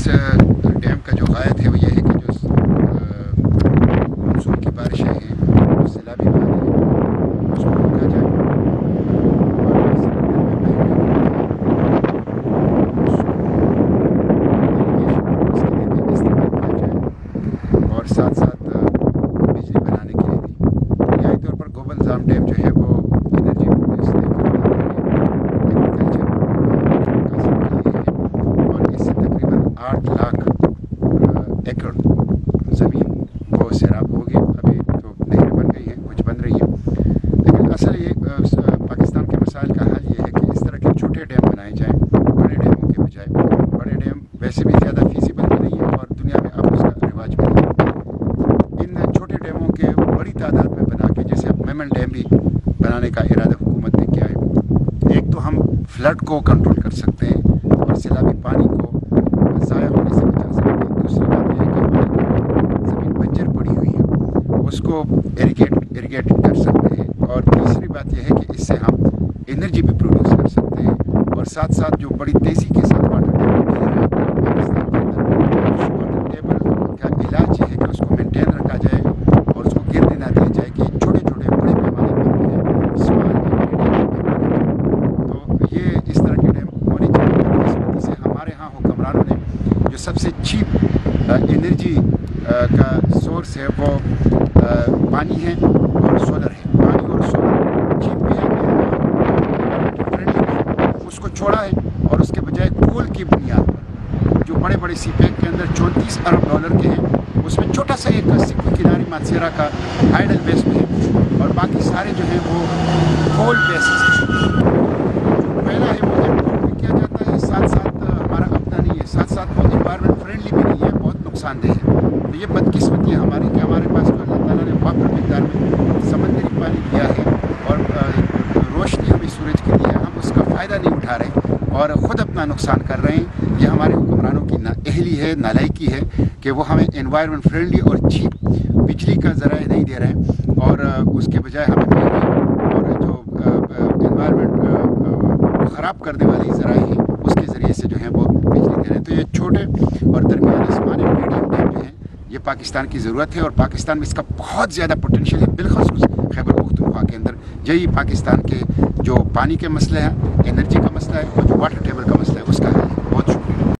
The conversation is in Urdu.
اس ڈیم کا جو غائد ہے وہ یہ ہے کہ جو مانسون کی بارشیں ہیں وہ سیلابی پانی ہے اس کو روکا جائے اور ساتھ ساتھ بجلی بنانے کے لیے بھی بنیادی طور پر گومل زام ڈیم جو ہے وہ انرجی پروڈیوس ایگریکلچر اور اس سے تقریباً 8 لاکھ ایکڑ زمین وہ سیراب ہوگی. ابھی تو نہریں بن گئی ہیں, کچھ بن رہی ہیں, لیکن اصل یہ پاکستان کے مسائل کا حل یہ ہے کہ اس طرح کے چھوٹے ڈیم بنائے جائیں بڑے ڈیموں کے بجائے. بڑے ڈیم ویسے بھی زیادہ فیزیبل بھی نہیں ہے اور دنیا میں اب اس کا رواج بھی نہیں ہے. ان چھوٹے ڈیموں کے بڑی تعداد میں بنا کے, جیسے اب میمن ڈیم بھی بنانے کا ارادہ حکومت نے کیا ہے, ایک تو ہم فلڈ کو کنٹرول کر سکتے ہیں اور سیلابی پانی کو ضائع ہونے سے بچا سکتے ہیں. دوسری بات یہ ہے کہ ہماری زمین بنجر پڑی ہوئی ہے اس کو اریگیٹ کر سکتے ہیں. اور تیسری بات یہ ہے کہ اس سے ہم انرجی بھی پروڈیوس کر سکتے ہیں. اور ساتھ ساتھ جو بڑی تیزی کے ساتھ واٹر ٹیبل گر رہا ہے پاکستان کے اندر, اس واٹر ٹیبل کا علاج یہ ہے کہ اس کو مینٹین رکھا جائے اور اس کو گرنے نہ دیا جائے کہ چھوٹے چھوٹے بڑے پیمانے پر جو ہے سوال تو یہ اس طرح کے ڈیم ہونے چاہیے. اس وجہ سے ہمارے ہاں حکمرانوں نے جو سب سے چیپ انرجی کا سورس ہے وہ پانی ہے اور سولر ہے. پانی اور سولر چیپ بھی ہے, فرینڈلی بھی ہے, اس کو چھوڑا ہے اور اس کے بجائے کول کی بنیاد پر جو بڑے بڑے سی پیک کے اندر 34 ارب ڈالر کے ہیں, اس میں چھوٹا سا ایک سکھ کناری مانسیرا کا ہائیڈل بیس میں ہے اور باقی سارے جو ہیں وہ کول بیسز ہیں. جو پہلا ہے وہ امپورٹ بھی کیا جاتا ہے, ساتھ ساتھ ہمارا اپنا نہیں ہے, ساتھ ساتھ وہ انوائرمنٹ فرینڈلی بھی نہیں ہے, بہت نقصان دہ ہے. تو یہ بدقسمتی ہے ہماری کہ ہمارے پاس تو اللہ تعالیٰ نے وافر مقدار میں سمندری پانی دیا ہے اور روشنی ہمیں سورج کی دی ہے, ہم اس کا فائدہ نہیں اٹھا رہے اور خود اپنا نقصان کر رہے ہیں. یہ ہمارے حکمرانوں کی نااہلی ہے, نالائکی ہے کہ وہ ہمیں انوائرمنٹ فرینڈلی اور چیپ بجلی کا ذرائع نہیں دے رہے ہیں اور اس کے بجائے ہمیں بجلی اور جو انوائرمنٹ خراب کرنے والی ذرائع ہیں اس کے ذریعے سے جو ہیں وہ بجلی دے رہے ہیں. تو یہ چھوٹے اور درمیانے زمانے میڈیم ڈیم جو ہیں یہ پاکستان کی ضرورت ہے اور پاکستان میں اس کا بہت زیادہ پوٹینشیل ہے, بالخصوص خیبر پختونخوا کے اندر. یہی پاکستان کے جو پانی کے مسئلے ہیں, انرجی کا مسئلہ ہے اور جو واٹر ٹیبل کا مسئلہ ہے اس کا حل